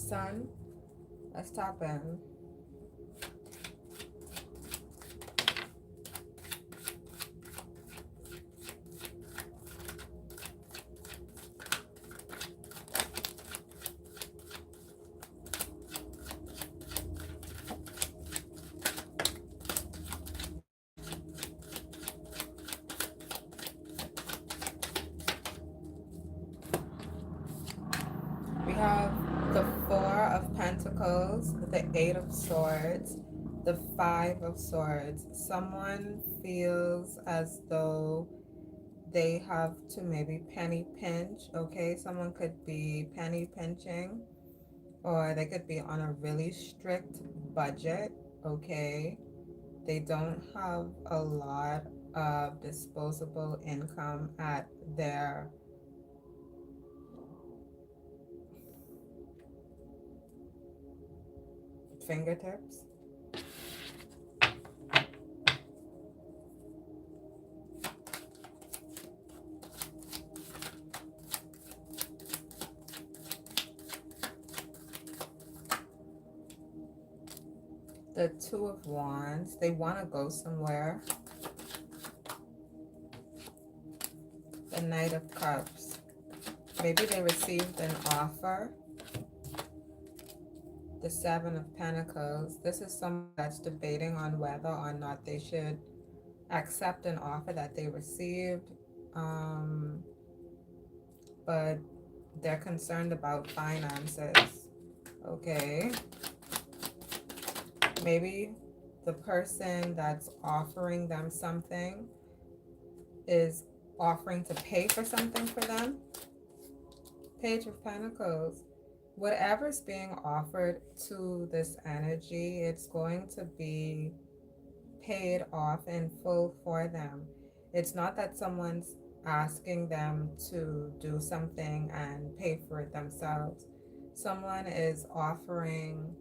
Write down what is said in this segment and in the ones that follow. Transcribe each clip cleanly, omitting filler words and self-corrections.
Sun. Let's tap in. We have the Four of Pentacles, the Eight of Swords, the Five of Swords. Someone feels as though they have to maybe penny pinch, okay? Someone could be penny pinching, or they could be on a really strict budget, okay? They don't have a lot of disposable income at their fingertips. The Two of Wands, they want to go somewhere. The Knight of Cups, maybe they received an offer. The Seven of Pentacles, this is someone that's debating on whether or not they should accept an offer that they received, but they're concerned about finances, okay? Maybe the person that's offering them something is offering to pay for something for them. Page of Pentacles. Whatever's being offered to this energy, it's going to be paid off in full for them. It's not that someone's asking them to do something and pay for it themselves. Someone is offering,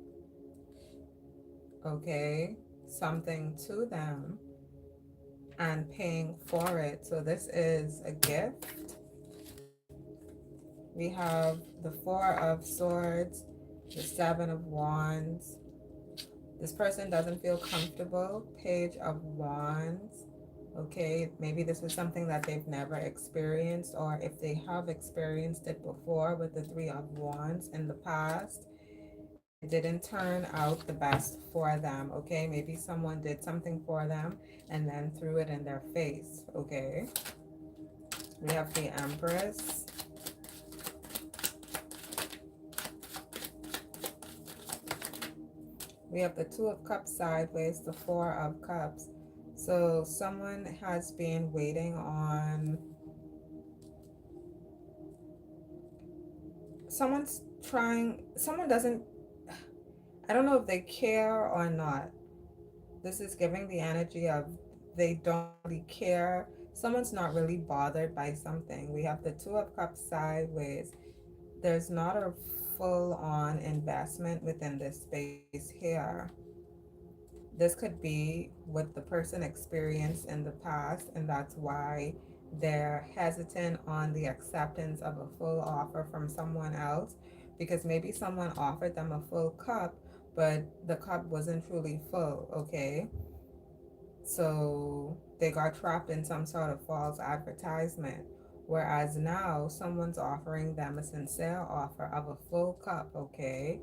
okay, something to them and paying for it. So this is a gift. We have the Four of Swords, the Seven of Wands. This person doesn't feel comfortable. Page of Wands. Okay, maybe this is something that they've never experienced, or if they have experienced it before with the Three of Wands in the past, it didn't turn out the best for them. Okay, maybe someone did something for them and then threw it in their face. Okay, we have the Empress. We have the Two of Cups sideways, the Four of Cups. So someone has been waiting on, someone doesn't, I don't know if they care or not. This is giving the energy of they don't really care. Someone's not really bothered by something. We have the Two of Cups sideways. There's not a full-on investment within this space here. This could be what the person experienced in the past, and that's why they're hesitant on the acceptance of a full offer from someone else, because maybe someone offered them a full cup, but the cup wasn't truly full, okay? So they got trapped in some sort of false advertisement. Whereas now someone's offering them a sincere offer of a full cup, okay?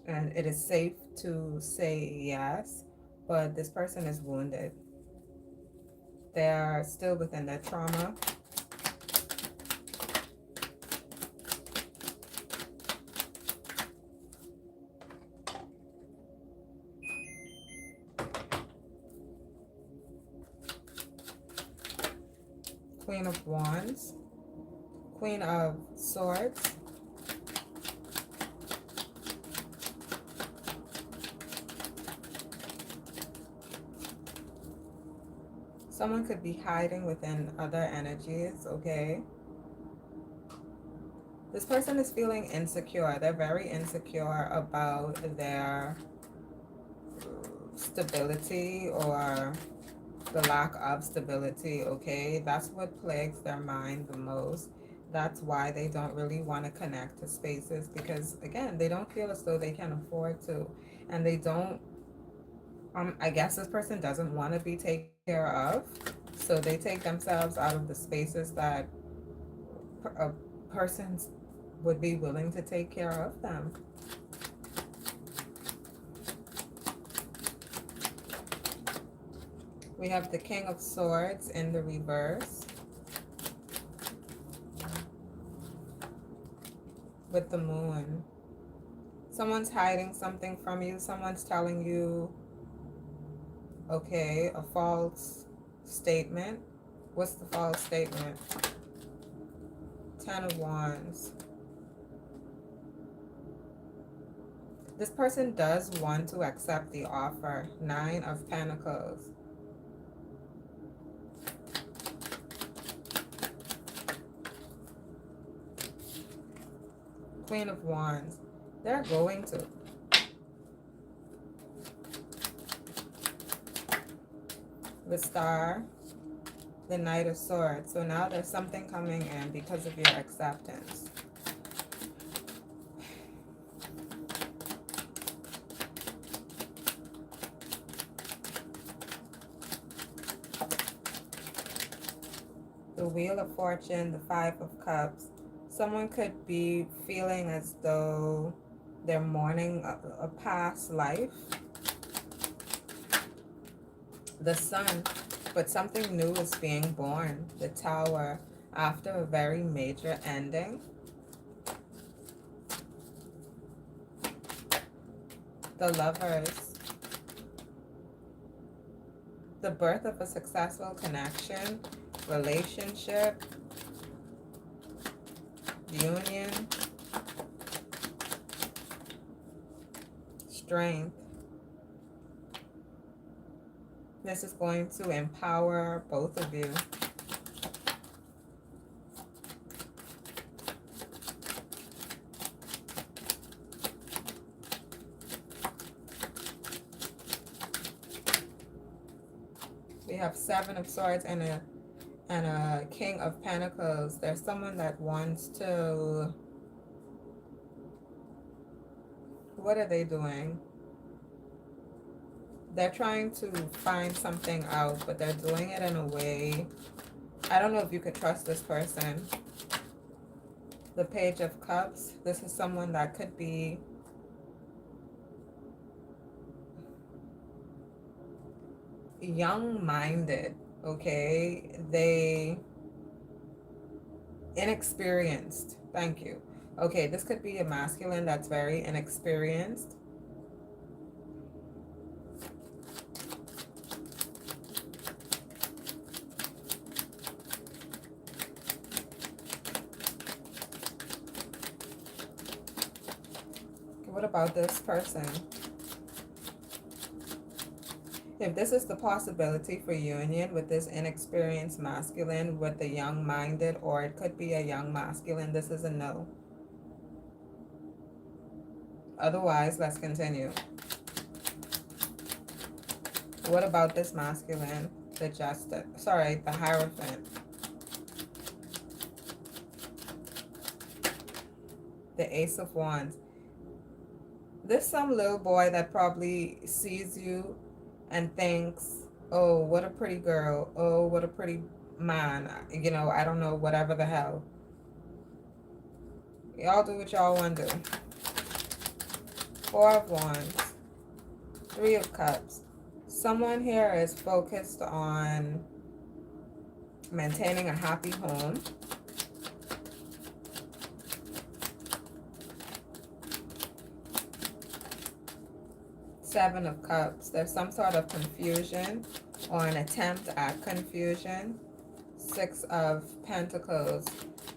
And it is safe to say yes, but this person is wounded. They're still within their trauma. Queen of Wands, Queen of Swords, someone could be hiding within other energies, okay? This person is feeling insecure. They're very insecure about their stability or the lack of stability, okay? That's what plagues their mind the most. That's why they don't really want to connect to spaces, because again, they don't feel as though they can afford to, and they don't. I guess this person doesn't want to be taken care of, so they take themselves out of the spaces that a person would be willing to take care of them. We have the King of Swords in the reverse with the Moon. Someone's hiding something from you. Someone's telling you, okay, a false statement. What's the false statement? Ten of Wands. This person does want to accept the offer. Nine of Pentacles. Queen of Wands. They're going to. The Star. The Knight of Swords. So now there's something coming in because of your acceptance. The Wheel of Fortune, the Five of Cups. Someone could be feeling as though they're mourning a past life. The Sun, but something new is being born. The Tower, after a very major ending. The Lovers, the birth of a successful connection, relationship, union, strength. This is going to empower both of you. We have Seven of Swords and a King of Pentacles. There's someone that wants to, what are they doing? They're trying to find something out, but they're doing it in a way, I don't know if you could trust this person. The Page of Cups. This is someone that could be young-minded, okay? They inexperienced. Thank you. Okay, this could be a masculine that's very inexperienced. What about this person? If this is the possibility for union with this inexperienced masculine with the young-minded, or it could be a young masculine, this is a no. Otherwise, let's continue. What about this masculine? The Justice. Sorry, the Hierophant. The Ace of Wands. There's some little boy that probably sees you and thinks, oh, what a pretty girl. Oh, what a pretty man. You know, I don't know, whatever the hell. Y'all do what y'all want to do. Four of Wands. Three of Cups. Someone here is focused on maintaining a happy home. Seven of Cups. There's some sort of confusion or an attempt at confusion. Six of Pentacles.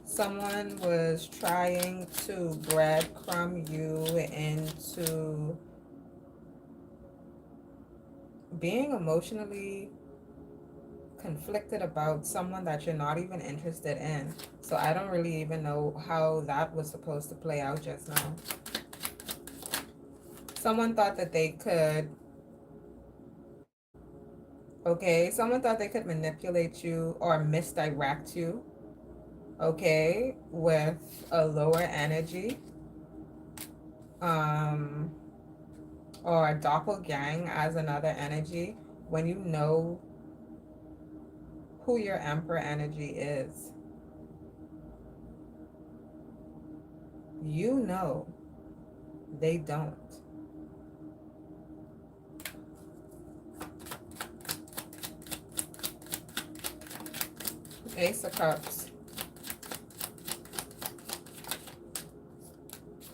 Someone was trying to breadcrumb you into being emotionally conflicted about someone that you're not even interested in. So I don't really even know how that was supposed to play out just now. Someone thought that they could, okay, someone thought they could manipulate you or misdirect you. okay, with a lower energy, um, or a doppelgang as another energy, when you know who your Emperor energy is, you know they don't. Ace of Cups,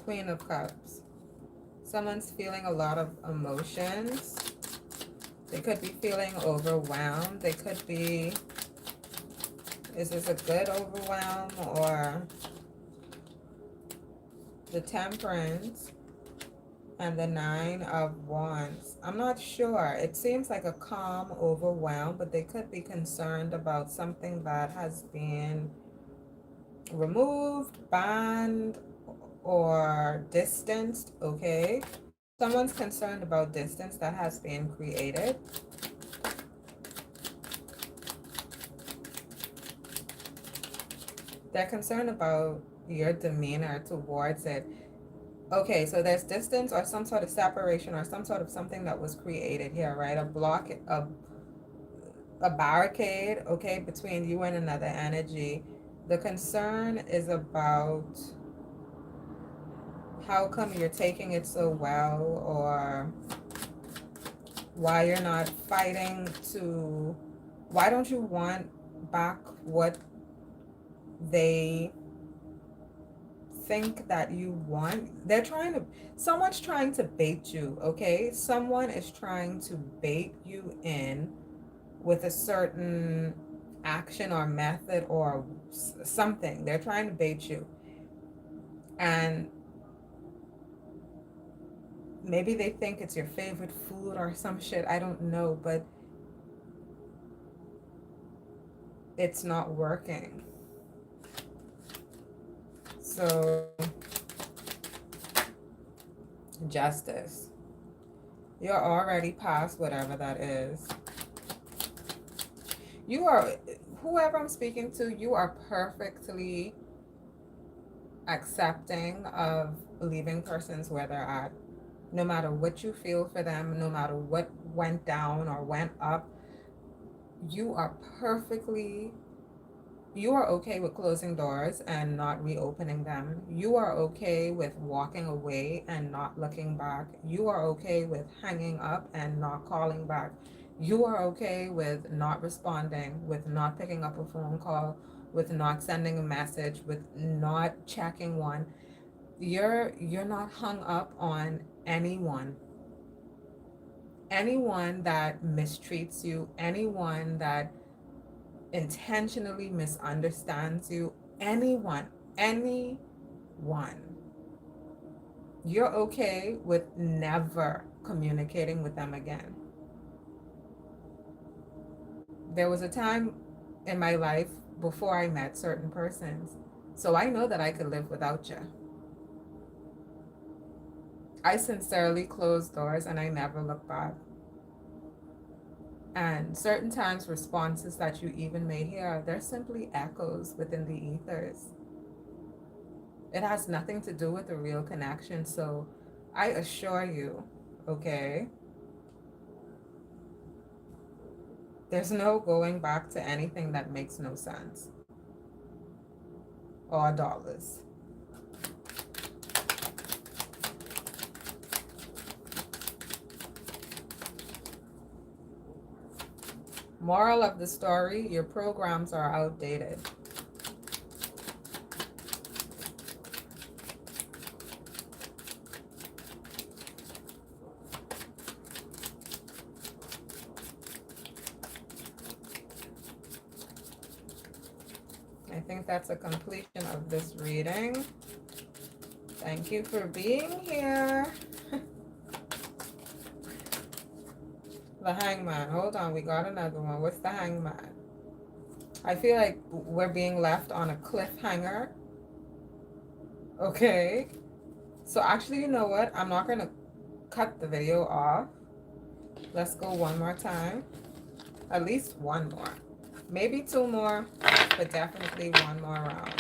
Queen of Cups. Someone's feeling a lot of emotions. They could be feeling overwhelmed. They could be, is this a good overwhelm or the Temperance and the Nine of Wands? I'm not sure. It seems like a calm overwhelm, but they could be concerned about something that has been removed, banned, or distanced, okay? Someone's concerned about distance that has been created. They're concerned about your demeanor towards it. Okay, so there's distance or some sort of separation or some sort of something that was created here, right? A block, a barricade, okay, between you and another energy. The concern is about how come you're taking it so well, or why you're not fighting to, why don't you want back what they think that you want. They're trying to, someone's trying to bait you, okay? Someone is trying to bait you in with a certain action or method or something. They're trying to bait you. And maybe they think it's your favorite food or some shit. I don't know, but it's not working. So, justice. You're already past whatever that is. You are, whoever I'm speaking to, you are perfectly accepting of leaving persons where they're at. No matter what you feel for them, no matter what went down or went up, you are perfectly, you are okay with closing doors and not reopening them. You are okay with walking away and not looking back. You are okay with hanging up and not calling back. You are okay with not responding, with not picking up a phone call, with not sending a message, with not checking one. You're not hung up on anyone. Anyone that mistreats you, anyone that intentionally misunderstands you, anyone, anyone, you're okay with never communicating with them again. There was a time in my life before I met certain persons, so I know that I could live without you. I sincerely closed doors and I never looked back. And certain times, responses that you even may hear, they're simply echoes within the ethers. It has nothing to do with a real connection. So I assure you, okay, there's no going back to anything that makes no sense or dollars. Moral of the story, your programs are outdated. I think that's a completion of this reading. Thank you for being here. The Hangman. Hold on, we got another one. What's the Hangman? I feel like we're being left on a cliffhanger. Okay. So actually, you know what? I'm not going to cut the video off. Let's go one more time. At least one more. Maybe two more, but definitely one more round.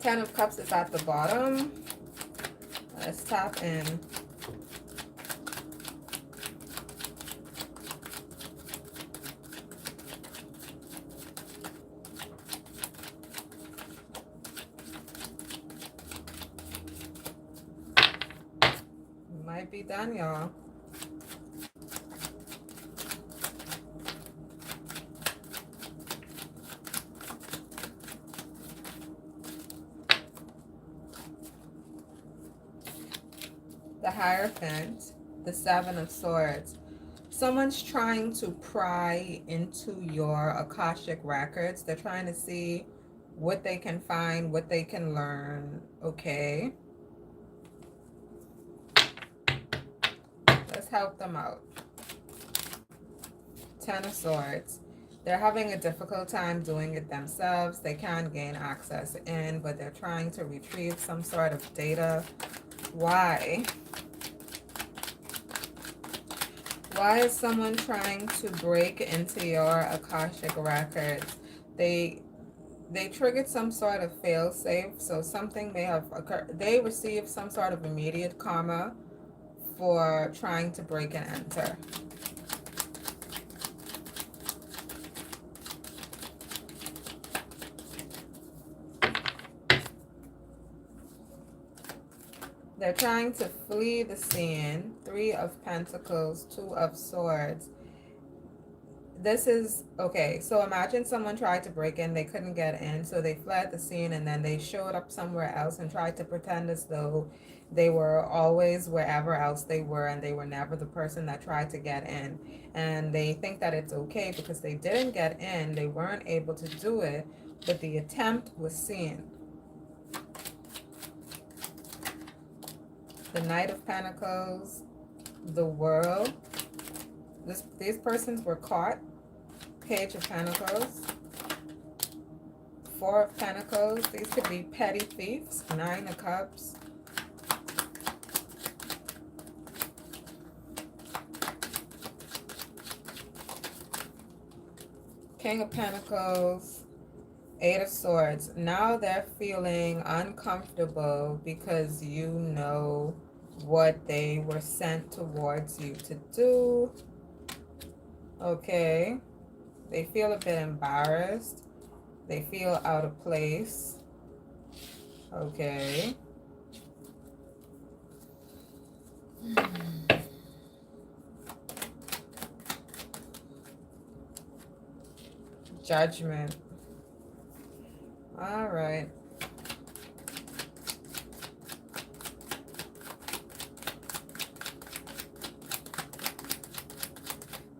Ten of Cups is at the bottom. Let's tap in. Might be done, y'all. The Hierophant, the Seven of Swords. Someone's trying to pry into your Akashic records. They're trying to see what they can find, what they can learn. Okay. Let's help them out. Ten of Swords. They're having a difficult time doing it themselves. They can gain access in, but they're trying to retrieve some sort of data. Why? Why is someone trying to break into your Akashic records? They triggered some sort of fail-safe, so something may have occurred. They received some sort of immediate karma for trying to break and enter. They're trying to flee the scene. Three of Pentacles, Two of Swords. This is, okay, so imagine someone tried to break in, they couldn't get in, so they fled the scene and then they showed up somewhere else and tried to pretend as though they were always wherever else they were and they were never the person that tried to get in. And they think that it's okay because they didn't get in, they weren't able to do it, but the attempt was seen. The Knight of Pentacles, the World. These persons were caught. Page of Pentacles, Four of Pentacles. These could be petty thieves. Nine of Cups. King of Pentacles, Eight of Swords. Now they're feeling uncomfortable because you know what they were sent towards you to do. Okay. They feel a bit embarrassed. They feel out of place. Okay. Judgment. All right.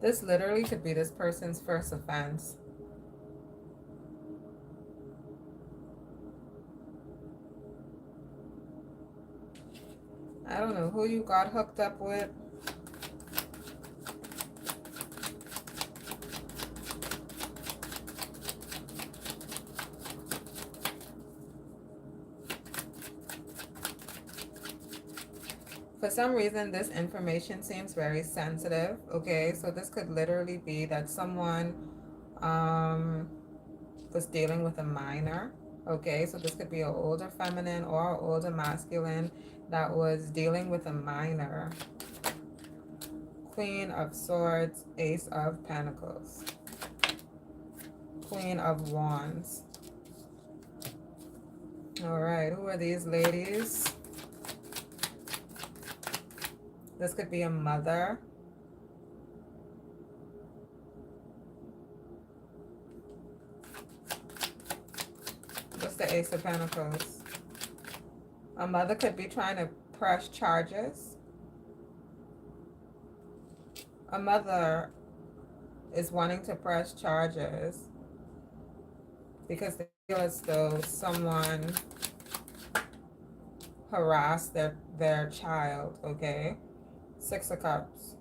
This literally could be this person's first offense. I don't know who you got hooked up with. For some reason, this information seems very sensitive. Okay, so this could literally be that someone um, was dealing with a minor. Okay, so this could be an older feminine or an older masculine that was dealing with a minor. Queen of Swords, Ace of Pentacles, Queen of Wands. All right, who are these ladies? This could be a mother. What's the Ace of Pentacles? A mother could be trying to press charges. A mother is wanting to press charges because they feel as though someone harassed their child, okay? Six of Cups.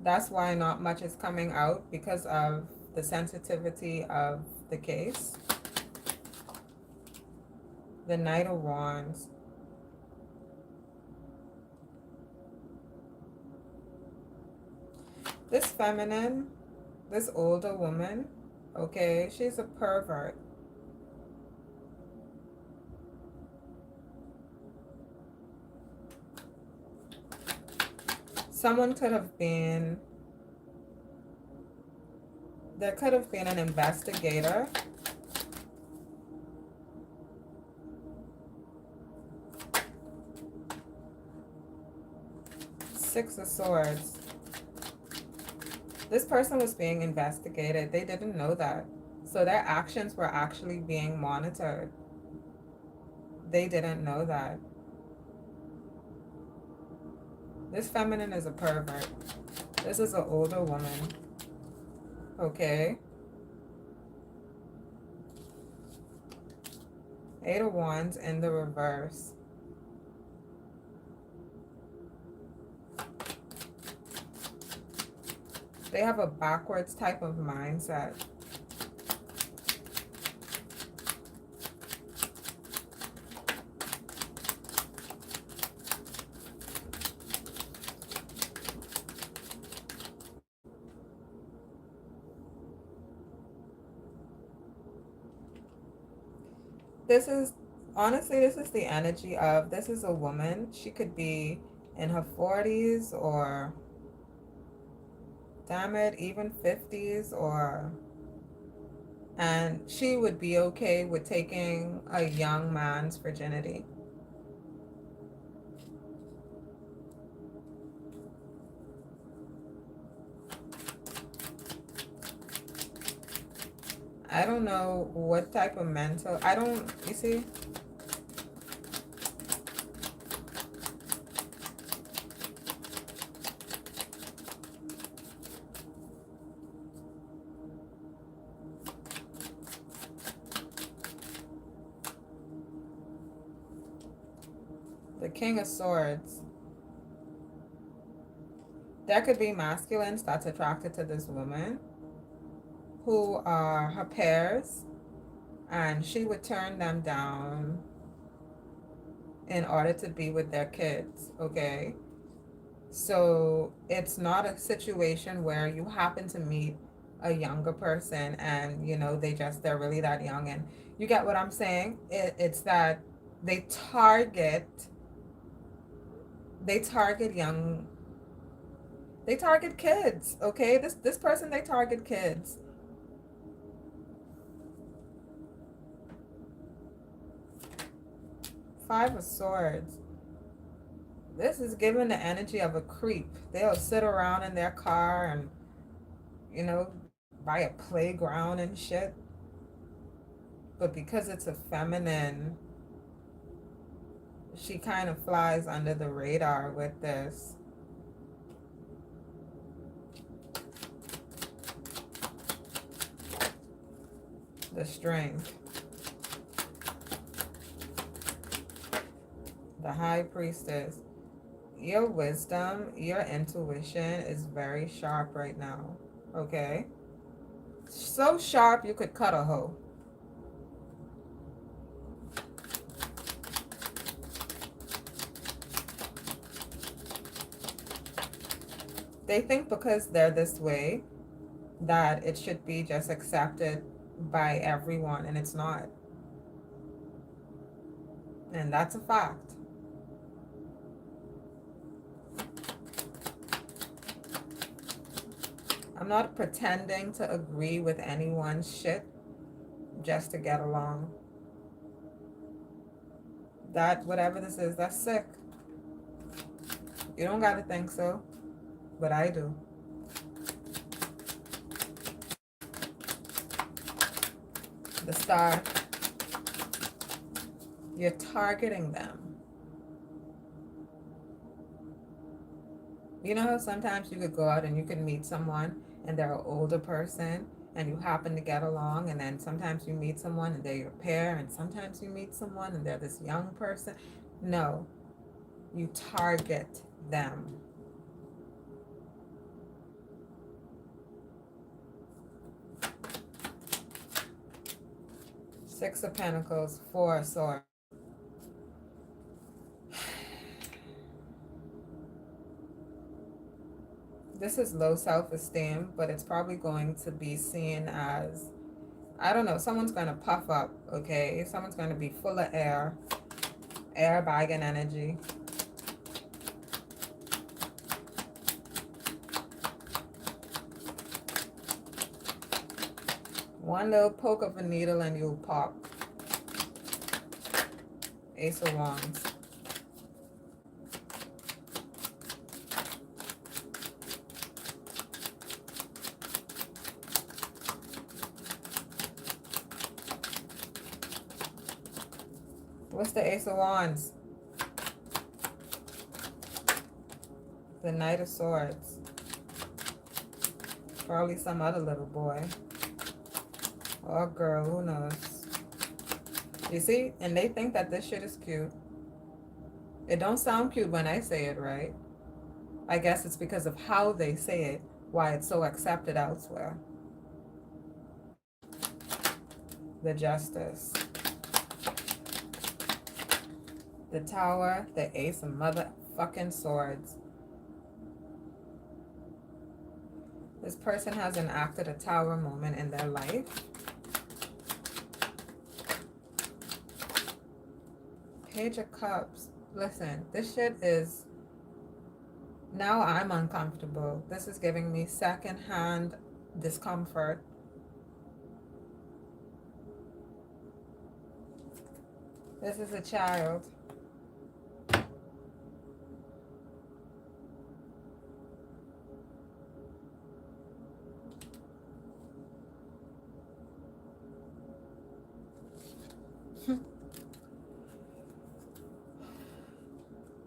That's why not much is coming out, because of the sensitivity of the case. The Knight of Wands. This feminine, this older woman, okay, she's a pervert. Someone could have been, there could have been an investigator. Six of Swords. This person was being investigated. They didn't know that. So their actions were actually being monitored. They didn't know that. This feminine is a pervert. This is an older woman. Okay. Eight of Wands in the reverse. They have a backwards type of mindset. This is, honestly, this is the energy of, this is a woman. She could be in her 40s or, damn it, even 50s, or, and she would be okay with taking a young man's virginity. I don't know what type of mental, I don't, you see? The King of Swords. There could be masculines that's attracted to this woman who are her pairs, and she would turn them down in order to be with their kids, okay? So it's not a situation where you happen to meet a younger person and, you know, they're really that young, and you get what I'm saying? It's that they target, they target young, they target kids, okay? This person, they target kids. Five of Swords. This is giving the energy of a creep. They'll sit around in their car and, you know, by a playground and shit. But because it's a feminine, she kind of flies under the radar with this. The Strength. The High Priestess. Your wisdom, your intuition is very sharp right now. Okay? So sharp you could cut a hoe. They think because they're this way that it should be just accepted by everyone, and it's not. And that's a fact. I'm not pretending to agree with anyone's shit just to get along. That, whatever this is, that's sick. You don't gotta think so, but I do. The Star. You're targeting them. You know how sometimes you could go out and you can meet someone and they're an older person and you happen to get along, and then sometimes you meet someone and they're your pair, and sometimes you meet someone and they're this young person? No, you target them. Six of Pentacles, Four of Swords. This is low self-esteem, but it's probably going to be seen as, I don't know, someone's going to puff up, okay? Someone's going to be full of air bagging energy. One little poke of a needle and you'll pop. Ace of Wands. What's the Ace of Wands? The Knight of Swords. Probably some other little boy. Or girl, who knows? You see? And they think that this shit is cute. It don't sound cute when I say it, right? I guess it's because of how they say it, why it's so accepted elsewhere. The Justice. The Tower, the Ace of motherfucking Swords. This person has enacted a tower moment in their life. Page of Cups. Listen, this shit is... Now I'm uncomfortable. This is giving me secondhand discomfort. This is a child.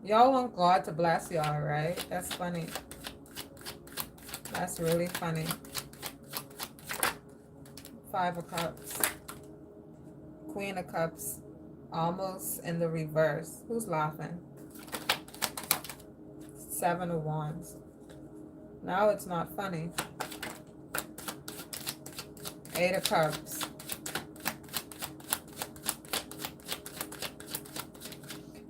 Y'all want God to bless y'all, right? That's funny. That's really funny. Five of Cups. Queen of Cups. Almost in the reverse. Who's laughing? Seven of Wands. Now it's not funny. Eight of Cups.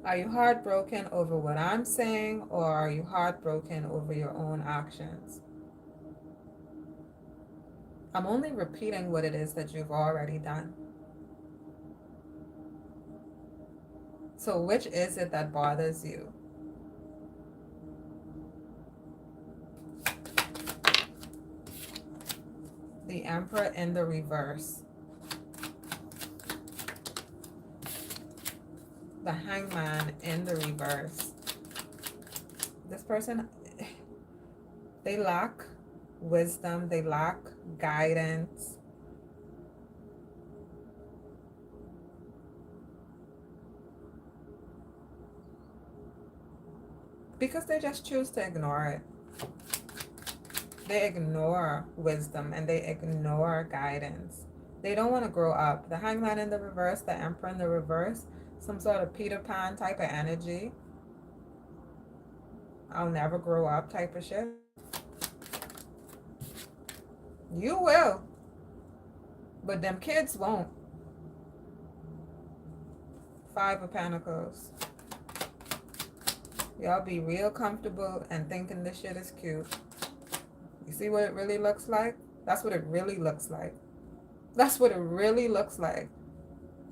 Are you heartbroken over what I'm saying, or are you heartbroken over your own actions? I'm only repeating what it is that you've already done. So which is it that bothers you? The Emperor in the reverse. The Hangman in the reverse. This person, they lack wisdom, they lack guidance. Because they just choose to ignore it. They ignore wisdom and they ignore guidance. They don't want to grow up. The Hangman in the reverse, the Emperor in the reverse, some sort of Peter Pan type of energy. I'll never grow up type of shit. You will, but them kids won't. Five of Pentacles. Y'all be real comfortable and thinking this shit is cute. You see what it really looks like? That's what it really looks like. That's what it really looks like.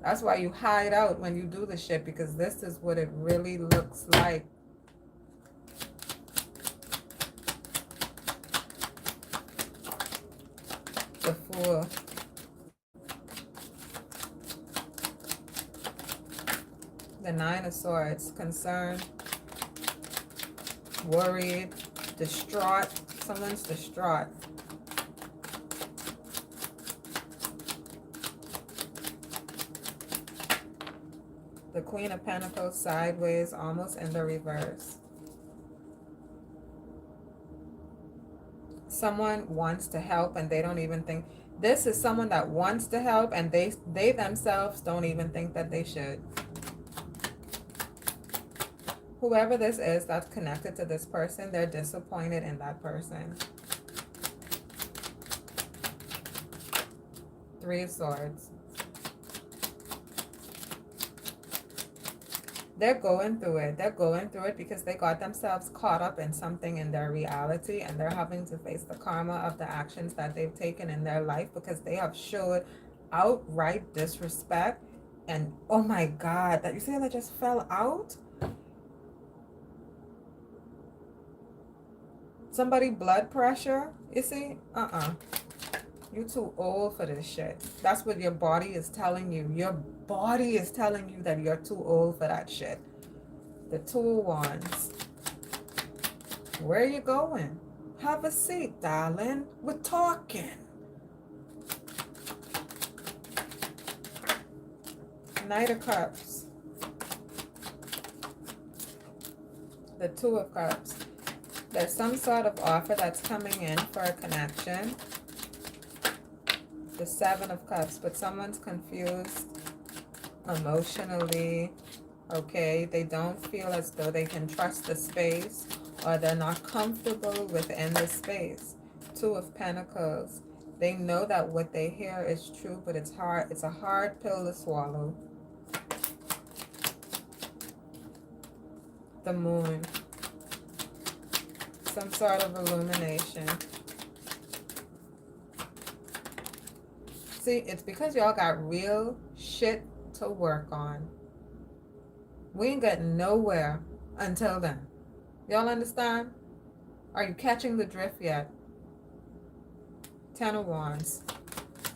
That's why you hide out when you do this shit, because this is what it really looks like. The Fool. The Nine of Swords. Concerned, worried, distraught. Someone's distraught. The Queen of Pentacles sideways, almost in the reverse. Someone wants to help and they don't even think. This is someone that wants to help and they themselves don't even think that they should. Whoever this is that's connected to this person, they're disappointed in that person. Three of Swords. They're going through it. They're going through it because they got themselves caught up in something in their reality, and they're having to face the karma of the actions that they've taken in their life because they have showed outright disrespect. And oh my God, that you see that just fell out? Somebody blood pressure, you see? You too old for this shit. That's what your body is telling you. Your body is telling you that you're too old for that shit. The Two of Wands. Where are you going? Have a seat, darling. We're talking. Knight of Cups. The Two of Cups. There's some sort of offer that's coming in for a connection. The Seven of Cups, but someone's confused emotionally. Okay, they don't feel as though they can trust the space, or they're not comfortable within the space. Two of Pentacles. They know that what they hear is true, but it's hard. It's a hard pill to swallow. The Moon. Some sort of illumination. See, it's because y'all got real shit to work on. We ain't got nowhere until then. Y'all understand? Are you catching the drift yet? Ten of Wands.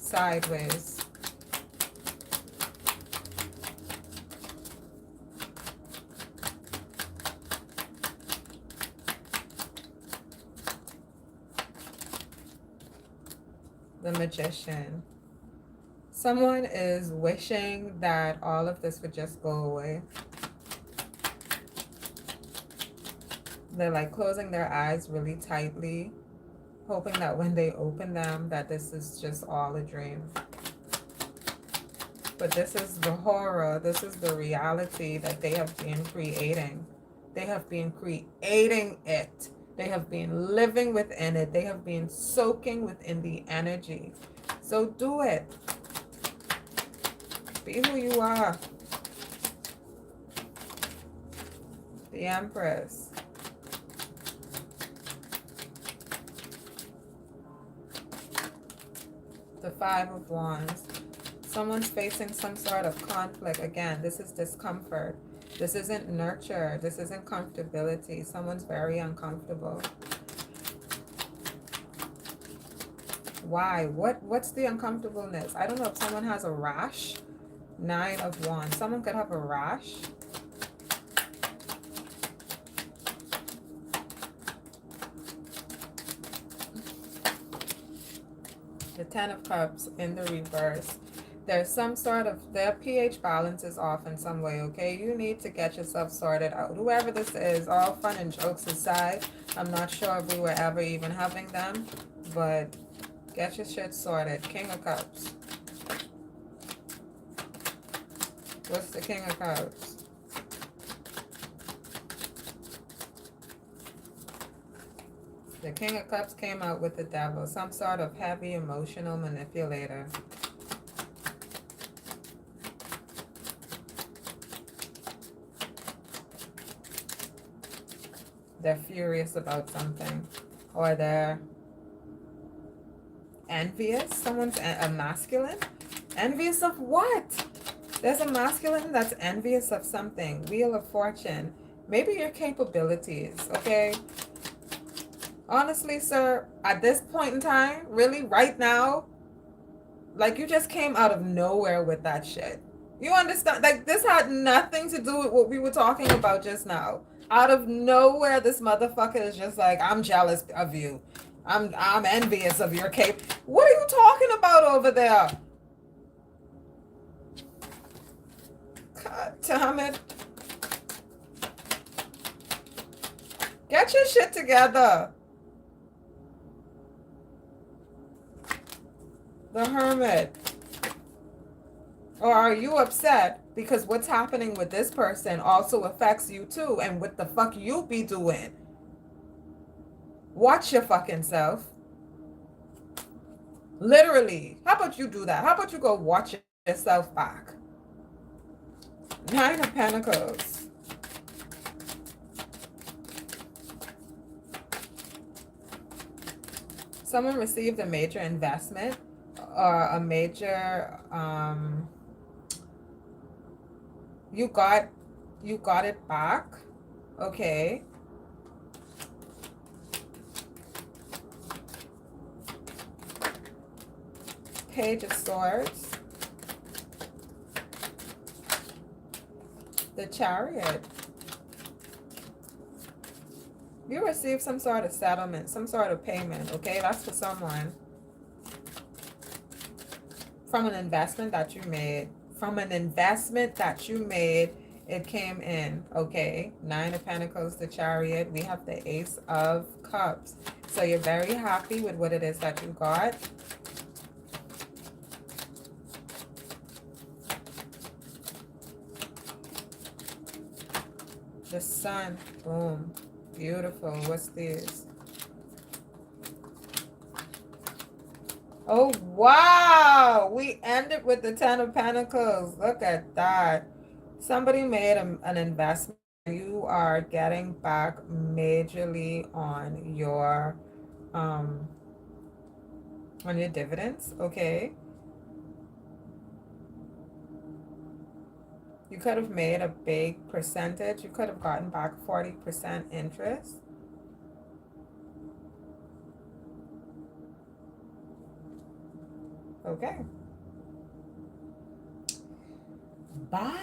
Sideways. The Magician. Someone is wishing that all of this would just go away. They're like closing their eyes really tightly, hoping that when they open them, that this is just all a dream. But this is the horror. This is the reality that they have been creating. They have been creating it. They have been living within it. They have been soaking within the energy. So do it. Be who you are. The Empress. The Five of Wands. Someone's facing some sort of conflict. Again, this is discomfort. This isn't nurture. This isn't comfortability. Someone's very uncomfortable. Why? What's the uncomfortableness? I don't know if someone has a rash. Nine of Wands. Someone could have a rash. The Ten of Cups in the reverse. There's some sort of, their pH balance is off in some way, okay? You need to get yourself sorted out. Whoever this is, all fun and jokes aside, I'm not sure if we were ever even having them, but get your shit sorted. King of Cups. What's the King of Cups? The King of Cups came out with the Devil, some sort of heavy emotional manipulator. They're furious about something, or they're envious. Someone's a masculine. Envious of what? There's a masculine that's envious of something. Wheel of Fortune. Maybe your capabilities, okay? Honestly, sir, at this point in time, really, right now, like you just came out of nowhere with that shit. You understand? Like this had nothing to do with what we were talking about just now. Out of nowhere, this motherfucker is just like, I'm jealous of you. I'm envious of your cape. What are you talking about over there? God damn it. Get your shit together. The Hermit. Or are you upset because what's happening with this person also affects you too? And what the fuck you be doing? Watch your fucking self. Literally. How about you do that? How about you go watch yourself back? Nine of Pentacles. Someone received a major investment or a major you got it back. Okay. Page of Swords. The Chariot. You received some sort of settlement, some sort of payment, okay? That's for someone. From an investment that you made. From an investment that you made, it came in, okay? Nine of Pentacles, the Chariot. We have the Ace of Cups. So you're very happy with what it is that you got. The Sun. Boom. Beautiful. What's this? Oh, wow. We ended with the Ten of Pentacles. Look at that. Somebody made an investment. You are getting back majorly on your dividends. Okay. You could have made a big percentage. You could have gotten back 40% interest. Okay. Bye.